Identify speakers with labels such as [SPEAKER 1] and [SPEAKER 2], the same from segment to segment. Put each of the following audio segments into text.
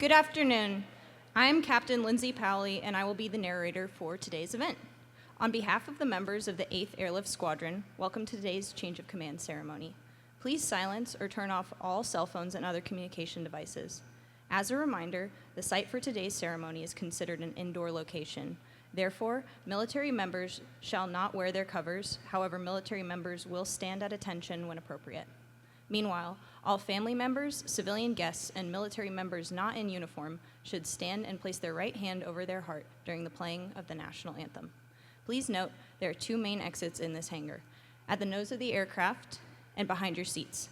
[SPEAKER 1] Good afternoon. I'm Captain Lindsay Powley, and I will be the narrator for today's event. On behalf of the members of the 8th Airlift Squadron, welcome to today's change of command ceremony. Please silence or turn off all cell phones and other communication devices. As a reminder, the site for today's ceremony is considered an indoor location. Therefore, military members shall not wear their covers. However, military members will stand at attention when appropriate. Meanwhile, all family members, civilian guests, and military members not in uniform should stand and place their right hand over their heart during the playing of the national anthem. Please note there are two main exits in this hangar, at the nose of the aircraft and behind your seats.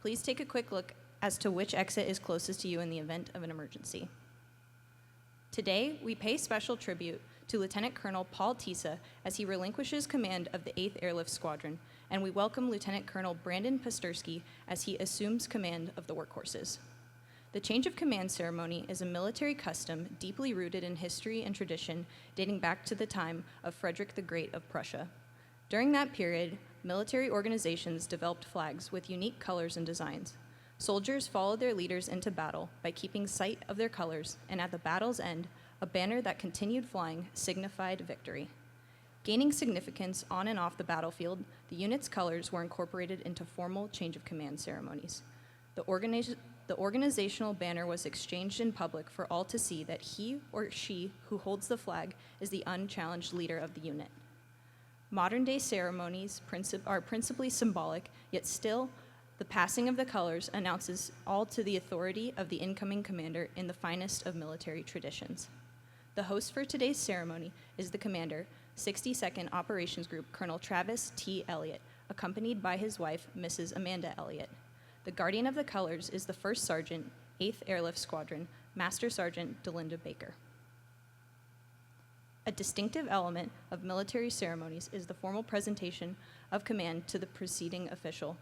[SPEAKER 1] Please take a quick look as to which exit is closest to you in the event of an emergency. Today, we pay special tribute to Lieutenant Colonel Paul Tisa as he relinquishes command of the 8th Airlift Squadron, and we welcome Lieutenant Colonel Brandon Pastursky as he assumes command of the workhorses. The change of command ceremony is a military custom deeply rooted in history and tradition dating back to the time of Frederick the Great of Prussia. During that period, military organizations developed flags with unique colors and designs. Soldiers followed their leaders into battle by keeping sight of their colors, and at the battle's end, a banner that continued flying signified victory. Gaining significance on and off the battlefield, the unit's colors were incorporated into formal change of command ceremonies. The organizational banner was exchanged in public for all to see that he or she who holds the flag is the unchallenged leader of the unit. Modern-day ceremonies are principally symbolic, yet still, the passing of the colors announces all to the authority of the incoming commander in the finest of military traditions. The host for today's ceremony is the commander, 62nd Operations Group Colonel Travis T. Elliott, accompanied by his wife, Mrs. Amanda Elliott. The guardian of the colors is the First Sergeant, 8th Airlift Squadron, Master Sergeant Delinda Baker. A distinctive element of military ceremonies is the formal presentation of command to the preceding official.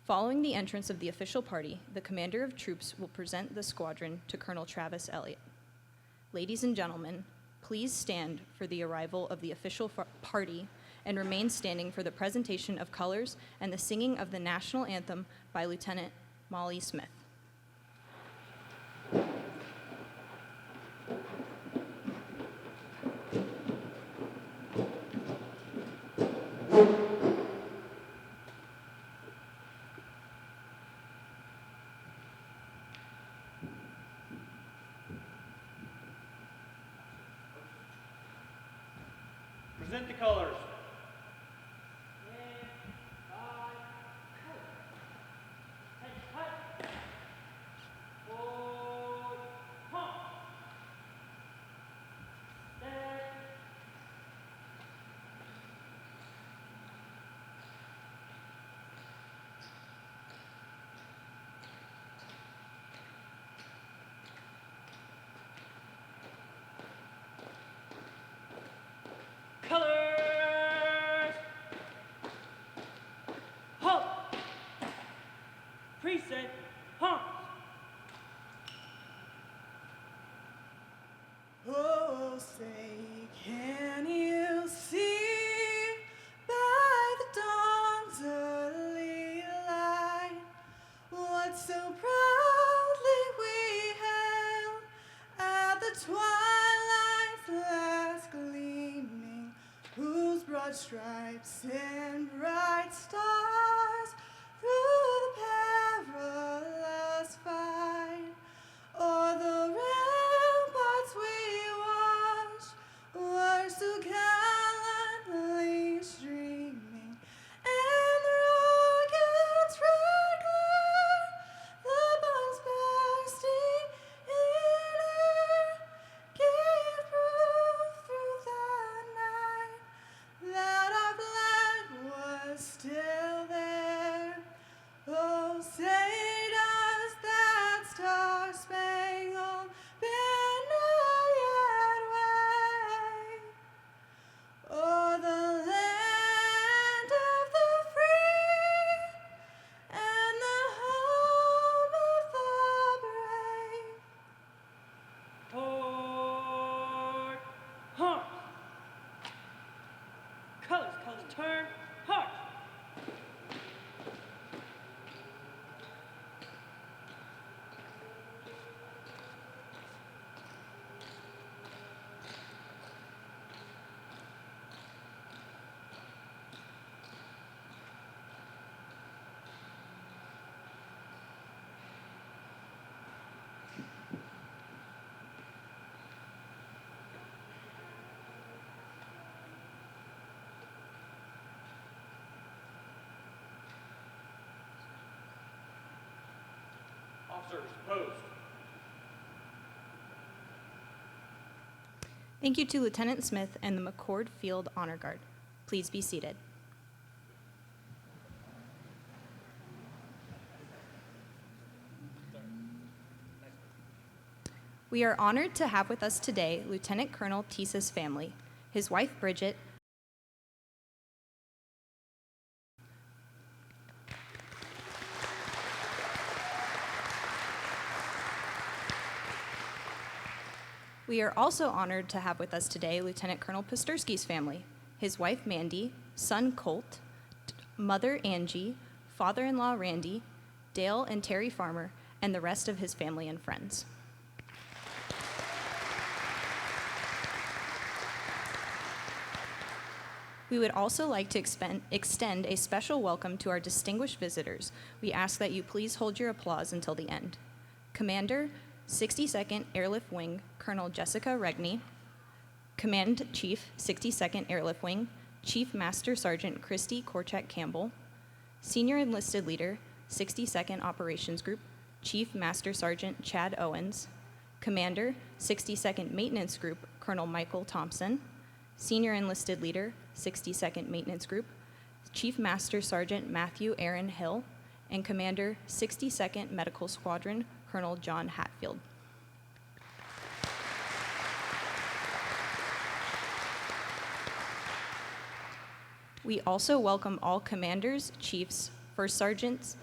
[SPEAKER 1] Following the entrance of the official party, the commander of troops will present the squadron to Colonel Travis Elliott. Ladies and gentlemen, please stand for the arrival of the official party and remain standing for the presentation of colors and the singing of the national anthem by Lieutenant Molly Smith.
[SPEAKER 2] Present the colors. Colors! Halt! Preset, halt!
[SPEAKER 3] Oh, say, can you see by the dawn's early light what so proudly we hailed at the twilight's last gleaming, whose broad stripes and bright stars through the perilous fight o'er the ramparts we watched were so gallantly streaming, and the rocket's red glare, the bombs bursting in air, gave proof through the night that our flag was still there. Oh, say does that star-spangled banner yet wave o'er the land of the free and the home of the brave?
[SPEAKER 2] Port! Halt! Colors, colors, turn, halt!
[SPEAKER 4] Officers, post.
[SPEAKER 1] Thank you to Lieutenant Smith and the McCord Field Honor Guard. Please be seated. We are honored to have with us today Lieutenant Colonel Tisa's family, his wife Bridget, We are also honored to have with us today Lieutenant Colonel Posterski's family, his wife Mandy, son Colt, mother Angie, father-in-law Randy, Dale and Terry Farmer, and the rest of his family and friends. We would also like to extend a special welcome to our distinguished visitors. We ask that you please hold your applause until the end. Commander, 62nd Airlift Wing, Colonel Jessica Regney, Command Chief, 62nd Airlift Wing, Chief Master Sergeant Christy Korchak Campbell, Senior Enlisted Leader, 62nd Operations Group, Chief Master Sergeant Chad Owens, Commander, 62nd Maintenance Group, Colonel Michael Thompson, Senior Enlisted Leader, 62nd Maintenance Group, Chief Master Sergeant Matthew Aaron Hill, and Commander, 62nd Medical Squadron, Colonel John Hatfield. We also welcome all commanders, chiefs, first sergeants,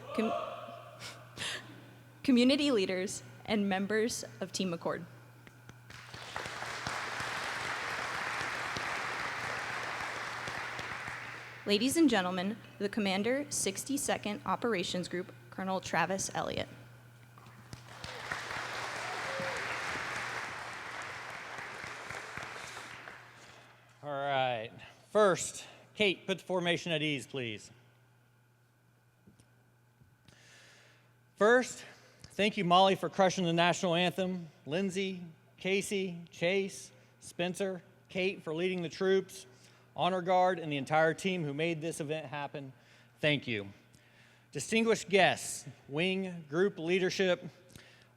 [SPEAKER 1] community leaders, and members of Team McCord. Ladies and gentlemen, the Commander, 62nd Operations Group, Colonel Travis Elliott.
[SPEAKER 4] All right. First, Kate, put the formation at ease, please. First, thank you, Molly, for crushing the national anthem. Lindsay, Casey, Chase, Spencer, Kate for leading the troops, Honor Guard, and the entire team who made this event happen. Thank you. Distinguished guests, wing, group leadership,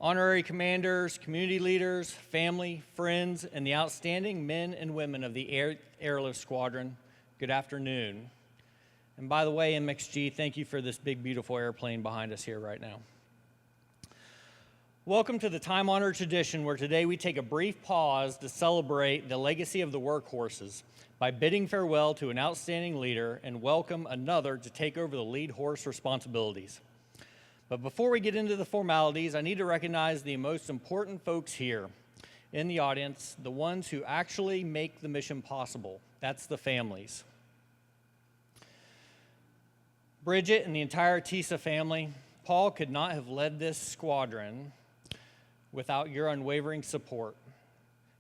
[SPEAKER 4] honorary commanders, community leaders, family, friends, and the outstanding men and women of the Airlift Squadron, good afternoon. And by the way, MXG, thank you for this big, beautiful airplane behind us here right now. Welcome to the time-honored tradition where today we take a brief pause to celebrate the legacy of the workhorses by bidding farewell to an outstanding leader and welcome another to take over the lead horse responsibilities. But before we get into the formalities, I need to recognize the most important folks here in the audience, the ones who actually make the mission possible. That's the families. Bridget and the entire Tisa family, Paul could not have led this squadron without your unwavering support,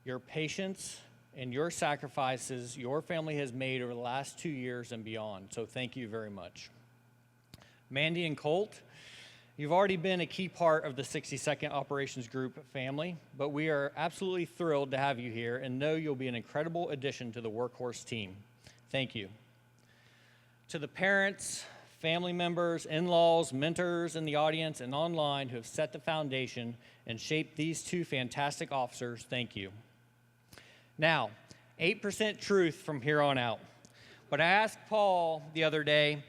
[SPEAKER 4] your patience, and your sacrifices your family has made over the last 2 years and beyond. So thank you very much. Mandy and Colt, you've already been a key part of the 62nd Operations Group family, but we are absolutely thrilled to have you here and know you'll be an incredible addition to the workhorse team. Thank you. To the parents, family members, in-laws, mentors in the audience and online who have set the foundation and shaped these two fantastic officers, thank you. Now, 8% truth from here on out. But I asked Paul the other day,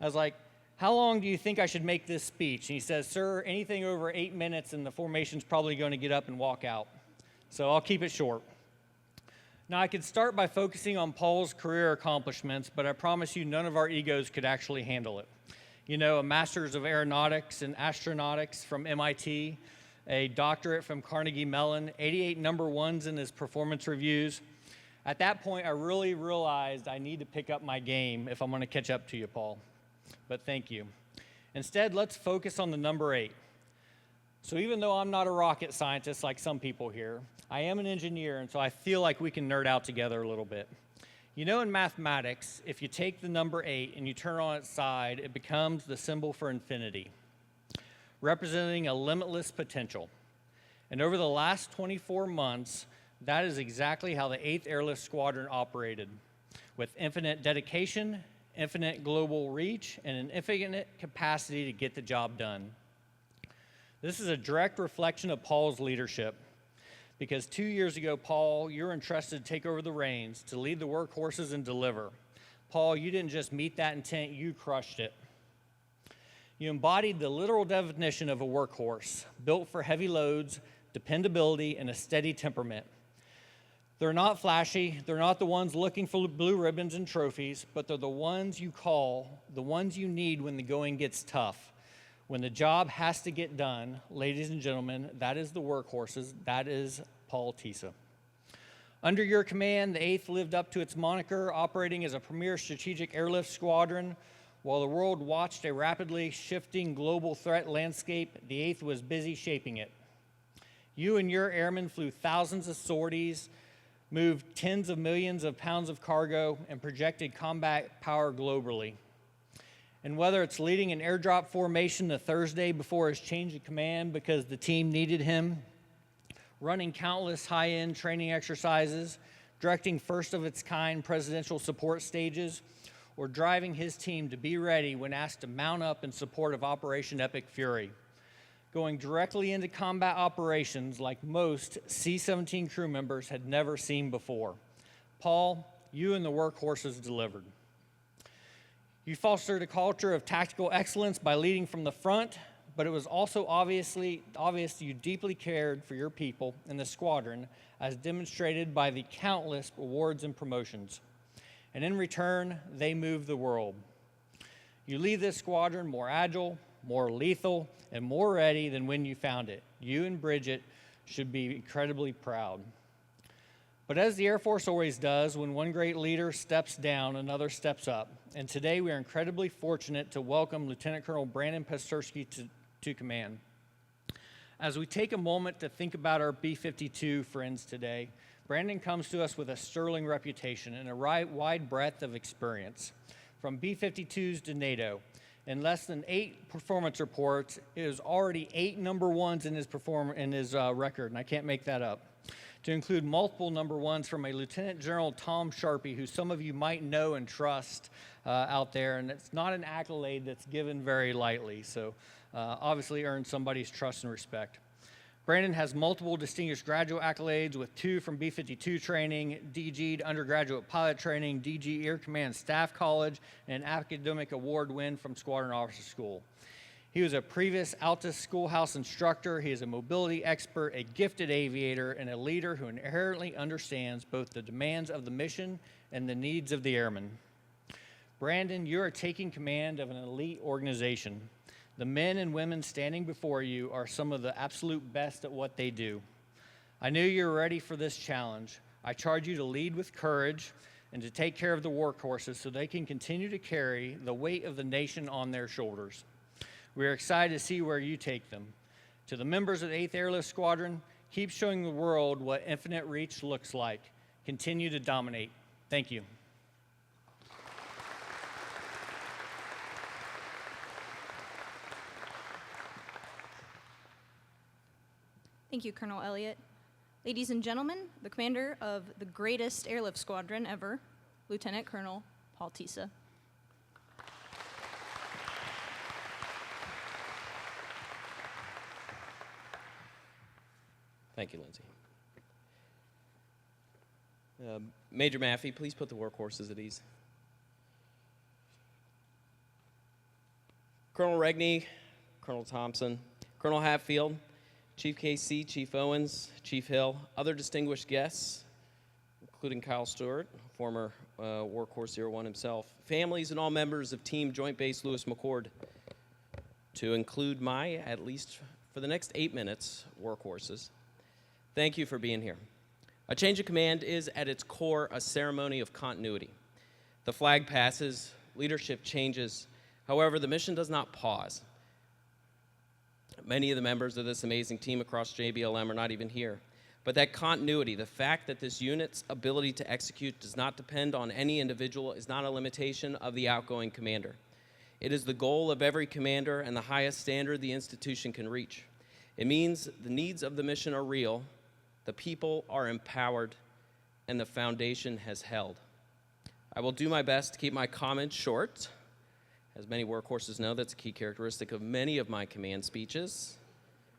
[SPEAKER 4] I was like, how long do you think I should make this speech? And he says, sir, anything over 8 minutes and the formation's probably going to get up and walk out. So I'll keep it short. Now, I could start by focusing on Paul's career accomplishments, but I promise you none of our egos could actually handle it. You know, a master's of aeronautics and astronautics from MIT, a doctorate from Carnegie Mellon, 88 number ones in his performance reviews. At that point, I really realized I need to pick up my game if I'm going to catch up to you, Paul. But thank you. Instead, let's focus on the number 8. So even though I'm not a rocket scientist like some people here, I am an engineer, and so I feel like we can nerd out together a little bit. You know, in mathematics, if you take the number 8 and you turn it on its side, it becomes the symbol for infinity, representing a limitless potential. And over the last 24 months, that is exactly how the 8th Airlift Squadron operated, with infinite dedication, infinite global reach, and an infinite capacity to get the job done. This is a direct reflection of Paul's leadership. Because 2 years ago, Paul, you were entrusted to take over the reins, to lead the workhorses and deliver. Paul, you didn't just meet that intent, you crushed it. You embodied the literal definition of a workhorse, built for heavy loads, dependability, and a steady temperament. They're not flashy, they're not the ones looking for blue ribbons and trophies, but they're the ones you call, the ones you need when the going gets tough. When the job has to get done, ladies and gentlemen, that is the workhorses, that is Paul Tisa. Under your command, the 8th lived up to its moniker, operating as a premier strategic airlift squadron. While the world watched a rapidly shifting global threat landscape, the 8th was busy shaping it. You and your airmen flew thousands of sorties, moved tens of millions of pounds of cargo, and projected combat power globally. And whether it's leading an airdrop formation the Thursday before his change of command because the team needed him, running countless high-end training exercises, directing first-of-its-kind presidential support stages, or driving his team to be ready when asked to mount up in support of Operation Epic Fury, going directly into combat operations like most C-17 crew members had never seen before. Paul, you and the workhorses delivered. You fostered a culture of tactical excellence by leading from the front, but it was also obvious you deeply cared for your people and the squadron, as demonstrated by the countless awards and promotions. And in return, they moved the world. You leave this squadron more agile, more lethal, and more ready than when you found it. You and Bridget should be incredibly proud. But as the Air Force always does, when one great leader steps down, another steps up. And today we are incredibly fortunate to welcome Lieutenant Colonel Brandon Pasterski to command. As we take a moment to think about our B-52 friends today, Brandon comes to us with a sterling reputation and a wide breadth of experience. From B-52s to NATO, in less than 8 performance reports, it is already 8 number ones in his record, and I can't make that up. To include multiple number ones from a Lieutenant General Tom Sharpey, who some of you might know and trust out there, and it's not an accolade that's given very lightly, so obviously earned somebody's trust and respect. Brandon has multiple distinguished graduate accolades, with 2 from B-52 training, DG'd undergraduate pilot training, DG Air Command Staff College, and an academic award win from Squadron Officer School. He was a previous Altus Schoolhouse instructor. He is a mobility expert, a gifted aviator, and a leader who inherently understands both the demands of the mission and the needs of the airmen. Brandon, you are taking command of an elite organization. The men and women standing before you are some of the absolute best at what they do. I knew you were ready for this challenge. I charge you to lead with courage and to take care of the workhorses so they can continue to carry the weight of the nation on their shoulders. We are excited to see where you take them. To the members of the 8th Airlift Squadron, keep showing the world what infinite reach looks like. Continue to dominate. Thank you.
[SPEAKER 1] Thank you, Colonel Elliott. Ladies and gentlemen, the commander of the greatest airlift squadron ever, Lieutenant Colonel Paul Tisa.
[SPEAKER 5] Thank you, Lindsay. Major Maffey, please put the workhorses at ease. Colonel Regney, Colonel Thompson, Colonel Hatfield, Chief Casey, Chief Owens, Chief Hill, other distinguished guests, including Kyle Stewart, former Workhorse 01 himself, families and all members of Team Joint Base Lewis McChord, to include my, at least for the next 8 minutes, workhorses. Thank you for being here. A change of command is, at its core, a ceremony of continuity. The flag passes, leadership changes. However, the mission does not pause. Many of the members of this amazing team across JBLM are not even here. But that continuity, the fact that this unit's ability to execute does not depend on any individual, is not a limitation of the outgoing commander. It is the goal of every commander and the highest standard the institution can reach. It means the needs of the mission are real, the people are empowered, and the foundation has held. I will do my best to keep my comments short. As many workhorses know, that's a key characteristic of many of my command speeches.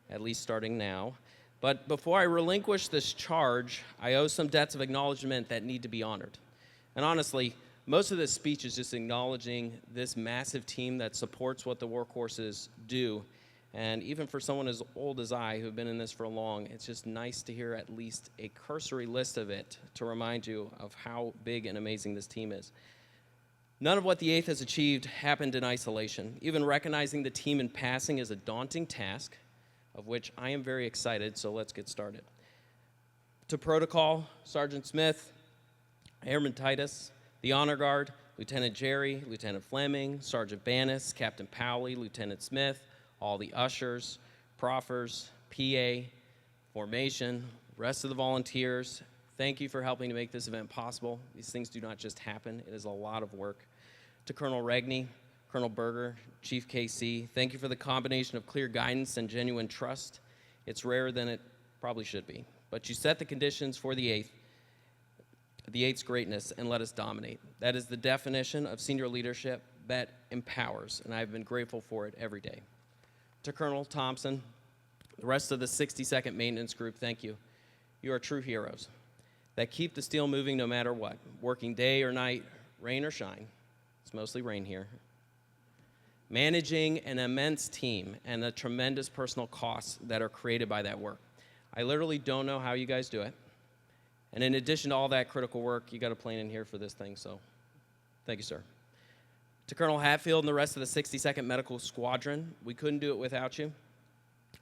[SPEAKER 5] at least starting now. But before I relinquish this charge, I owe some debts of acknowledgement that need to be honored. And honestly, most of this speech is just acknowledging this massive team that supports what the workhorses do. And even for someone as old as I, who've been in this for long, it's just nice to hear at least a cursory list of it to remind you of how big and amazing this team is. None of what the 8th has achieved happened in isolation. Even recognizing the team in passing is a daunting task, of which I am very excited, so let's get started. To protocol, Sergeant Smith, Airman Titus, the Honor Guard, Lieutenant Jerry, Lieutenant Fleming, Sergeant Bannis, Captain Powley, Lieutenant Smith, all the ushers, proffers, PA, formation, rest of the volunteers, thank you for helping to make this event possible. These things do not just happen. It is a lot of work. To Colonel Regney, Colonel Berger, Chief KC, thank you for the combination of clear guidance and genuine trust. It's rarer than it probably should be. But you set the conditions for the 8th's greatness, and let us dominate. That is the definition of senior leadership that empowers, and I've been grateful for it every day. To Colonel Thompson, the rest of the 62nd Maintenance Group, thank you. You are true heroes that keep the steel moving no matter what, working day or night, rain or shine. It's mostly rain here. Managing an immense team and the tremendous personal costs that are created by that work. I literally don't know how you guys do it. And in addition to all that critical work, you got a plane in here for this thing, so thank you, sir. To Colonel Hatfield and the rest of the 62nd Medical Squadron, we couldn't do it without you,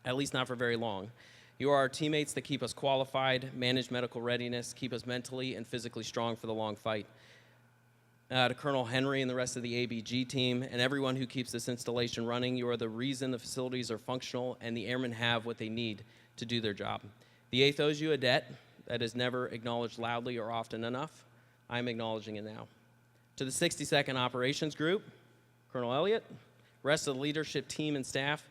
[SPEAKER 5] at least not for very long. You are our teammates that keep us qualified, manage medical readiness, keep us mentally and physically strong for the long fight. To Colonel Henry and the rest of the ABG team and everyone who keeps this installation running, you are the reason the facilities are functional and the airmen have what they need to do their job. The 8th owes you a debt that is never acknowledged loudly or often enough. I'm acknowledging it now. To the 62nd Operations Group, Colonel Elliott, rest of the leadership team and staff,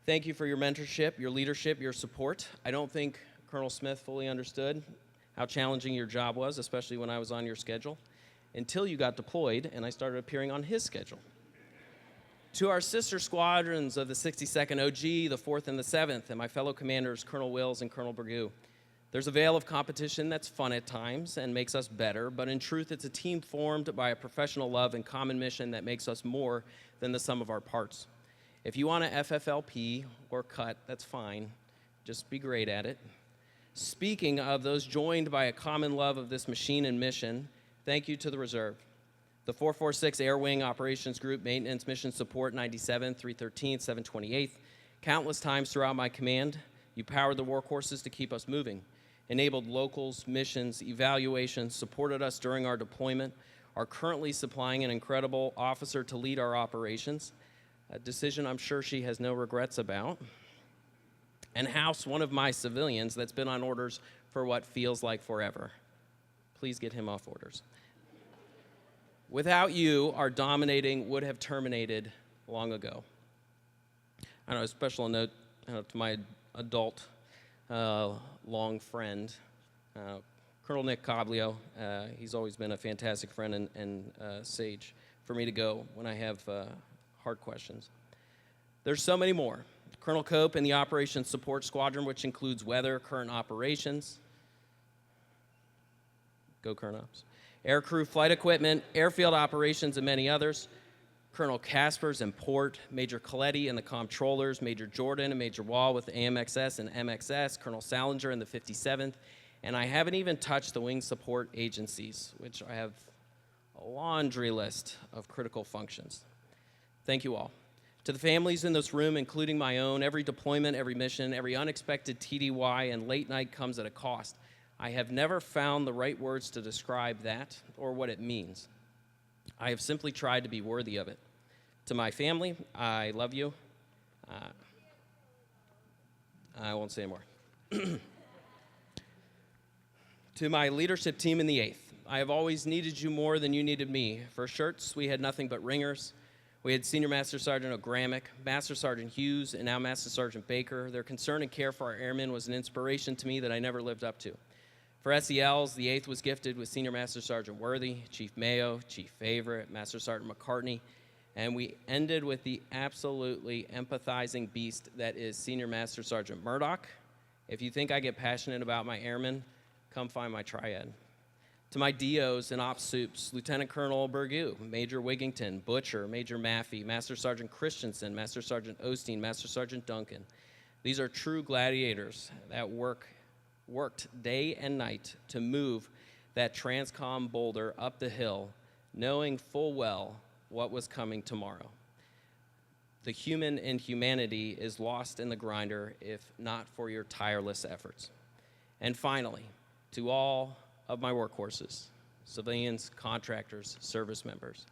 [SPEAKER 5] thank you for your mentorship, your leadership, your support. I don't think Colonel Smith fully understood how challenging your job was, especially when I was on your schedule, until you got deployed and I started appearing on his schedule. To our sister squadrons of the 62nd OG, the 4th and the 7th, and my fellow commanders, Colonel Wills and Colonel Burgoo. There's a veil of competition that's fun at times and makes us better, but in truth, it's a team formed by a professional love and common mission that makes us more than the sum of our parts. If you want to FFLP or cut, that's fine. Just be great at it. Speaking of those joined by a common love of this machine and mission, thank you to the Reserve. The 446 Air Wing Operations Group, Maintenance Mission Support 97, 313, 728th. Countless times throughout my command, you powered the workhorses to keep us moving, enabled locals, missions, evaluations, supported us during our deployment, are currently supplying an incredible officer to lead our operations, a decision I'm sure she has no regrets about, and house one of my civilians that's been on orders for what feels like forever. Please get him off orders. Without you, our dominating would have terminated long ago. I know, a special note to my adult long friend, Colonel Nick Coblio. He's always been a fantastic friend and sage for me to go when I have hard questions. There's so many more. Colonel Cope and the Operations Support Squadron, which includes weather, current operations. Go Current Ops. Aircrew flight equipment, airfield operations, and many others. Colonel Caspers and Port, Major Coletti and the comptrollers, Major Jordan and Major Wall with the AMXS and MXS, Colonel Salinger and the 57th, and I haven't even touched the wing support agencies, which I have a laundry list of critical functions. Thank you all. To the families in this room, including my own, every deployment, every mission, every unexpected TDY and late night comes at a cost. I have never found the right words to describe that or what it means. I have simply tried to be worthy of it. To my family, I love you. I won't say more. To my leadership team in the 8th, I have always needed you more than you needed me. For shirts, we had nothing but ringers. We had Senior Master Sergeant O'Gramick, Master Sergeant Hughes, and now Master Sergeant Baker. Their concern and care for our airmen was an inspiration to me that I never lived up to. For SELs, the 8th was gifted with Senior Master Sergeant Worthy, Chief Mayo, Chief Favorite, Master Sergeant McCartney, And we ended with the absolutely empathizing beast that is Senior Master Sergeant Murdoch. If you think I get passionate about my airmen, come find my triad. To my DOs and Ops Soups, Lieutenant Colonel Burgoo, Major Wigington, Butcher, Major Maffey, Master Sergeant Christensen, Master Sergeant Osteen, Master Sergeant Duncan. These are true gladiators that worked day and night to move that Transcom boulder up the hill, knowing full well what was coming tomorrow. The human in humanity is lost in the grinder if not for your tireless efforts. And finally, to all of my workhorses, civilians, contractors, service members,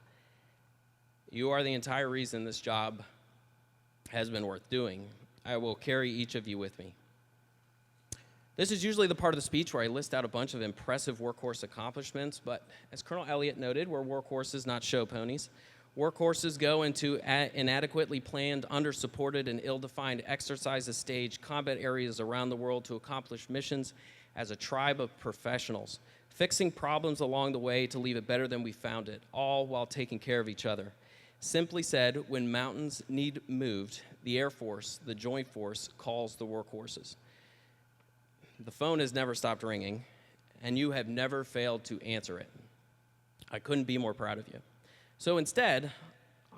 [SPEAKER 5] you are the entire reason this job has been worth doing. I will carry each of you with me. This is usually the part of the speech where I list out a bunch of impressive workhorse accomplishments, but as Colonel Elliott noted, we're workhorses, not show ponies. Workhorses go into inadequately planned, under-supported, and ill-defined exercises stage combat areas around the world to accomplish missions as a tribe of professionals, fixing problems along the way to leave it better than we found it, all while taking care of each other. Simply said, when mountains need moved, the Air Force, the Joint Force, calls the workhorses. The phone has never stopped ringing, and you have never failed to answer it. I couldn't be more proud of you. So instead,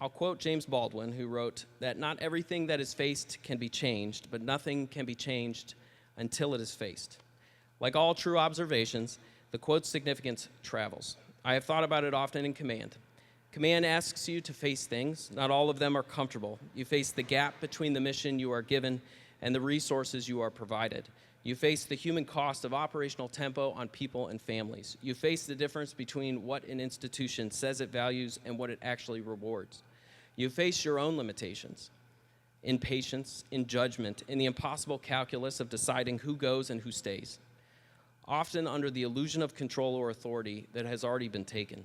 [SPEAKER 5] I'll quote James Baldwin, who wrote that not everything that is faced can be changed, but nothing can be changed until it is faced. Like all true observations, the quote's significance travels. I have thought about it often in command. Command asks you to face things. Not all of them are comfortable. You face the gap between the mission you are given and the resources you are provided. You face the human cost of operational tempo on people and families. You face the difference between what an institution says it values and what it actually rewards. You face your own limitations in patience, in judgment, in the impossible calculus of deciding who goes and who stays, often under the illusion of control or authority that has already been taken.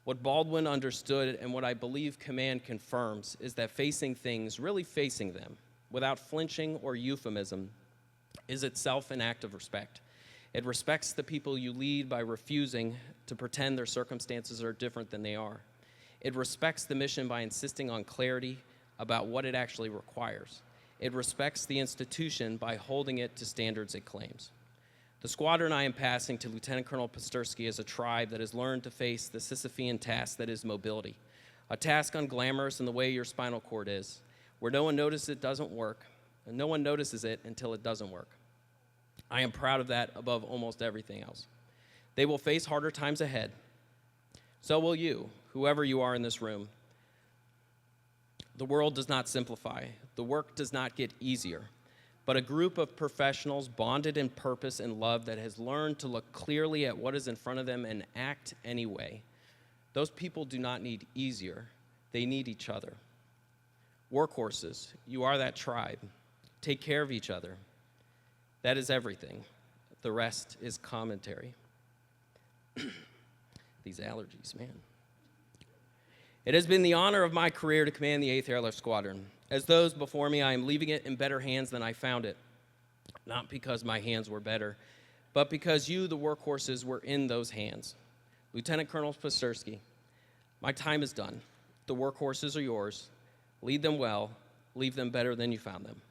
[SPEAKER 5] What Baldwin understood, and what I believe command confirms, is that facing things, really facing them, without flinching or euphemism, is itself an act of respect. It respects the people you lead by refusing to pretend their circumstances are different than they are. It respects the mission by insisting on clarity about what it actually requires. It respects the institution by holding it to standards it claims. The squadron I am passing to Lieutenant Colonel Pastersky is a tribe that has learned to face the Sisyphean task that is mobility, a task unglamorous in the way your spinal cord is, where no one notices it doesn't work, and no one notices it until it doesn't work. I am proud of that above almost everything else. They will face harder times ahead. So will you, whoever you are in this room. The world does not simplify. The work does not get easier. But a group of professionals bonded in purpose and love that has learned to look clearly at what is in front of them and act anyway. Those people do not need easier. They need each other. Workhorses, you are that tribe. Take care of each other. That is everything. The rest is commentary. These allergies, man. It has been the honor of my career to command the 8th Airlift Squadron. As those before me, I am leaving it in better hands than I found it. Not because my hands were better, but because you, the workhorses, were in those hands. Lieutenant Colonel Pastersky, my time is done. The workhorses are yours. Lead them well. Leave them better than you found them.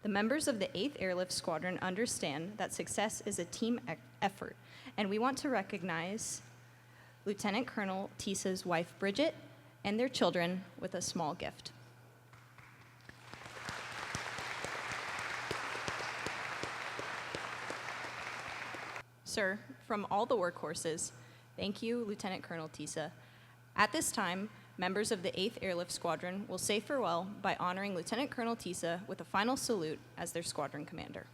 [SPEAKER 1] The members of the 8th Airlift Squadron understand that success is a team effort, and we want to recognize Lieutenant Colonel Tisa's wife, Bridget, and their children with a small gift. Sir, from all the workhorses, thank you, Lieutenant Colonel Tisa. At this time, members of the 8th Airlift Squadron will say farewell by honoring Lieutenant Colonel Tisa with a final salute as their squadron commander.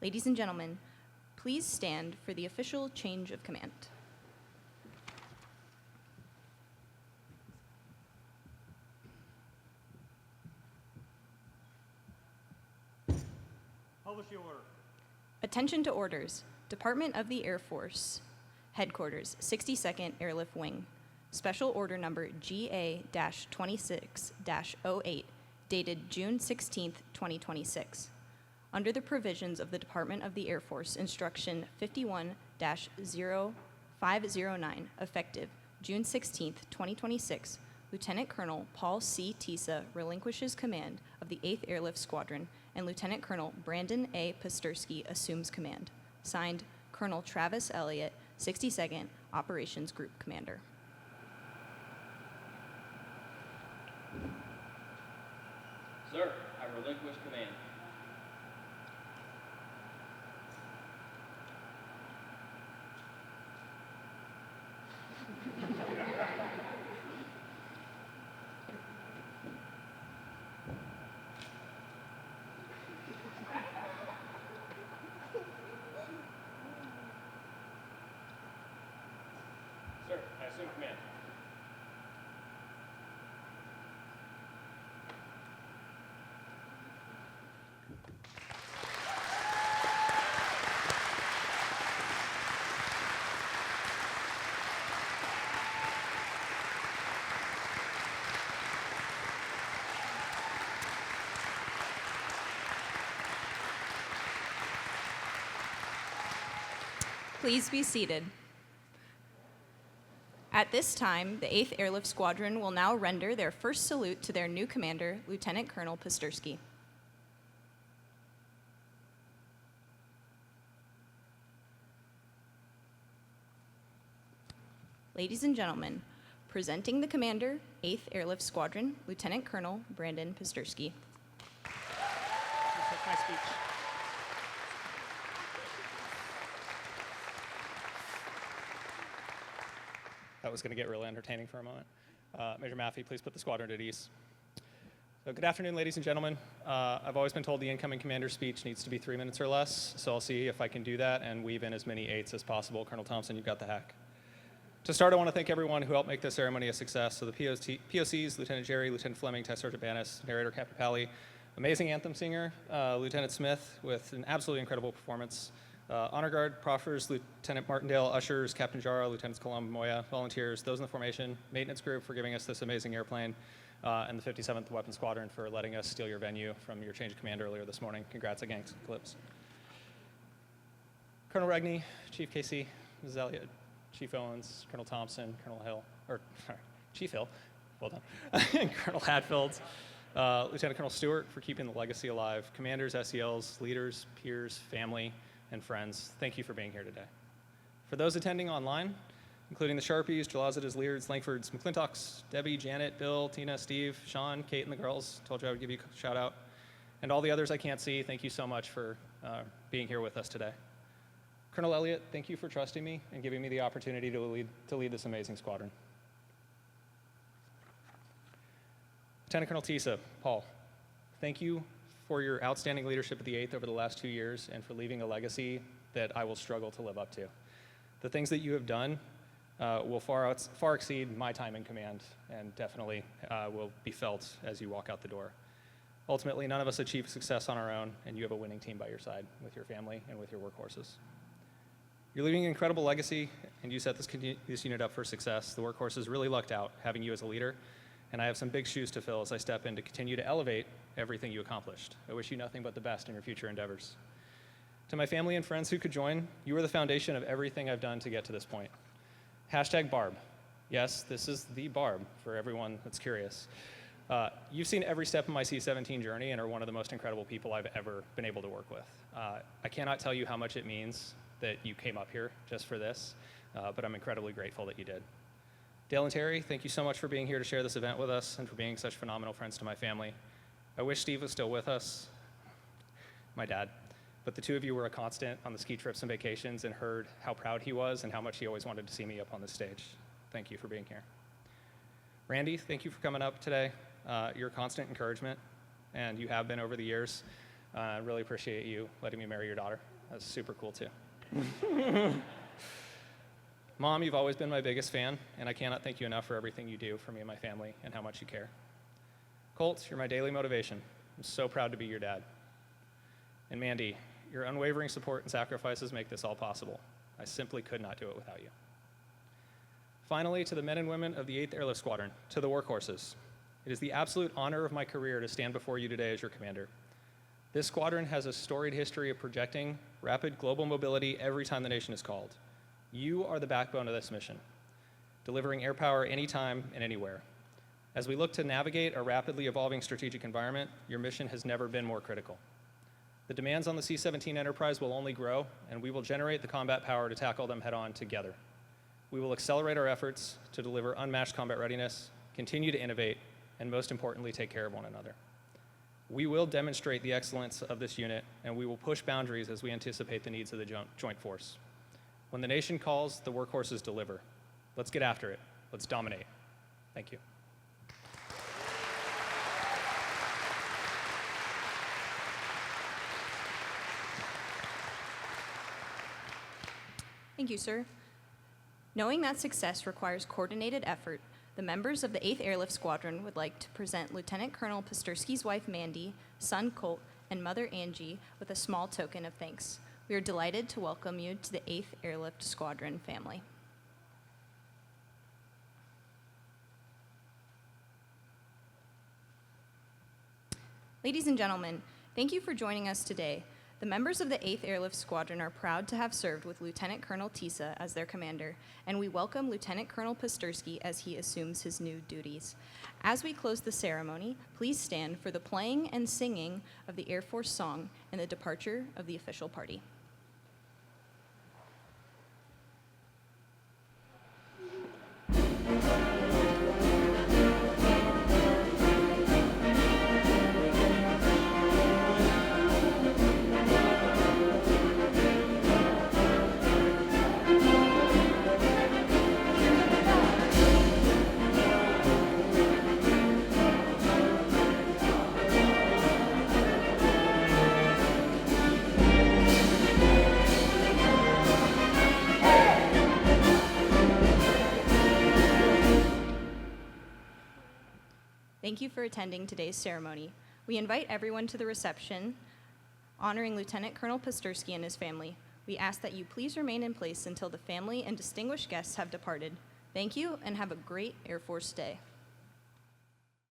[SPEAKER 1] Ladies and gentlemen, please stand for the official change of command.
[SPEAKER 6] Publish the order.
[SPEAKER 1] Attention to orders. Department of the Air Force, Headquarters, 62nd Airlift Wing. Special order number GA-26-08, dated June 16, 2026. Under the provisions of the Department of the Air Force Instruction 51-0509, effective June 16, 2026, Lieutenant Colonel Paul C. Tisa relinquishes command of the 8th Airlift Squadron, and Lieutenant Colonel Brandon A. Pastersky assumes command. Signed, Colonel Travis Elliott, 62nd Operations Group Commander.
[SPEAKER 5] Sir, I relinquish command. Sir, I assume command.
[SPEAKER 1] Please be seated. At this time, the 8th Airlift Squadron will now render their first salute to their new commander, Lieutenant Colonel Pastersky. Ladies and gentlemen, presenting the commander, 8th Airlift Squadron, Lieutenant Colonel Brandon Pastersky.
[SPEAKER 6] That's my speech.
[SPEAKER 4] That was going to get really entertaining for a moment. Major Maffey, please put the squadron at ease. So good afternoon, ladies and gentlemen. I've always been told the incoming commander's speech needs to be 3 minutes or less, so I'll see if I can do that and weave in as many 8s as possible. Colonel Thompson, you've got the hack. To start, I want to thank everyone who helped make this ceremony a success. So the POCs, Lieutenant Jerry, Lieutenant Fleming, Test Sergeant Banis, narrator Captain Pally, amazing anthem singer, Lieutenant Smith with an absolutely incredible performance, Honor Guard, Proffers, Lieutenant Martindale, Ushers, Captain Jara, Lieutenants Colombo, Moya, volunteers, those in the formation, maintenance group for giving us this amazing airplane, and the 57th Weapons Squadron for letting us steal your venue from your change of command earlier this morning. Congrats again, Clips. Colonel Regney, Chief KC, Mrs. Elliott, Chief Owens, Colonel Thompson, Colonel Hill, Chief Hill, well done, and Colonel Hatfield, Lieutenant Colonel Stewart for keeping the legacy alive, commanders, SELs, leaders, peers, family, and friends, thank you for being here today. For those attending online, including the Sharpies, Jalazitas, Leards, Langfords, McClintocks, Debbie, Janet, Bill, Tina, Steve, Sean, Kate, and the girls, told you I would give you a shout out, and all the others I can't see, thank you so much for being here with us today. Colonel Elliott, thank you for trusting me and giving me the opportunity to lead this amazing squadron. Lieutenant Colonel Tisa, Paul, thank you for your outstanding leadership at the 8th over the last 2 years and for leaving a legacy that I will struggle to live up to. The things that you have done will far exceed my time in command and definitely will be felt as you walk out the door. Ultimately, none of us achieve success on our own, and you have a winning team by your side with your family and with your workhorses. You're leaving an incredible legacy, and you set this unit up for success. The workhorses really lucked out having you as a leader, and I have some big shoes to fill as I step in to continue to elevate everything you accomplished. I wish you nothing but the best in your future endeavors. To my family and friends who could join, you are the foundation of everything I've done to get to this point. #Barb. Yes, this is the Barb for everyone that's curious. You've seen every step of my C-17 journey and are one of the most incredible people I've ever been able to work with. I cannot tell you how much it means that you came up here just for this, but I'm incredibly grateful that you did. Dale and Terry, thank you so much for being here to share this event with us and for being such phenomenal friends to my family. I wish Steve was still with us, my dad, but the two of you were a constant on the ski trips and vacations and heard how proud he was and how much he always wanted to see me up on this stage. Thank you for being here. Randy, thank you for coming up today. Your constant encouragement, and you have been over the years. I really appreciate you letting me marry your daughter. That's super cool too. Mom, you've always been my biggest fan, and I cannot thank you enough for everything you do for me and my family and how much you care. Colt, you're my daily motivation. I'm so proud to be your dad.
[SPEAKER 6] And Mandy, your unwavering support and sacrifices make this all possible. I simply could not do it without you. Finally, to the men and women of the 8th Airlift Squadron, to the workhorses, it is the absolute honor of my career to stand before you today as your commander. This squadron has a storied history of projecting rapid global mobility every time the nation is called. You are the backbone of this mission, delivering air power anytime and anywhere. As we look to navigate a rapidly evolving strategic environment, your mission has never been more critical. The demands on the C-17 Enterprise will only grow, and we will generate the combat power to tackle them head-on together. We will accelerate our efforts to deliver unmatched combat readiness, continue to innovate, and most importantly, take care of one another. We will demonstrate the excellence of this unit, and we will push boundaries as we anticipate the needs of the joint force. When the nation calls, the workhorses deliver. Let's get after it. Let's dominate. Thank you.
[SPEAKER 1] Thank you, sir. Knowing that success requires coordinated effort, the members of the 8th Airlift Squadron would like to present Lieutenant Colonel Pasterski's wife, Mandy, son, Colt, and mother, Angie, with a small token of thanks. We are delighted to welcome you to the 8th Airlift Squadron family. Ladies and gentlemen, thank you for joining us today. The members of the 8th Airlift Squadron are proud to have served with Lieutenant Colonel Tisa as their commander, and we welcome Lieutenant Colonel Pasterski as he assumes his new duties. As we close the ceremony, please stand for the playing and singing of the Air Force song and the departure of the official party. Thank you for attending today's ceremony. We invite everyone to the reception honoring Lieutenant Colonel Pasterski and his family. We ask that you please remain in place until the family and distinguished guests have departed. Thank you and have a great Air Force Day.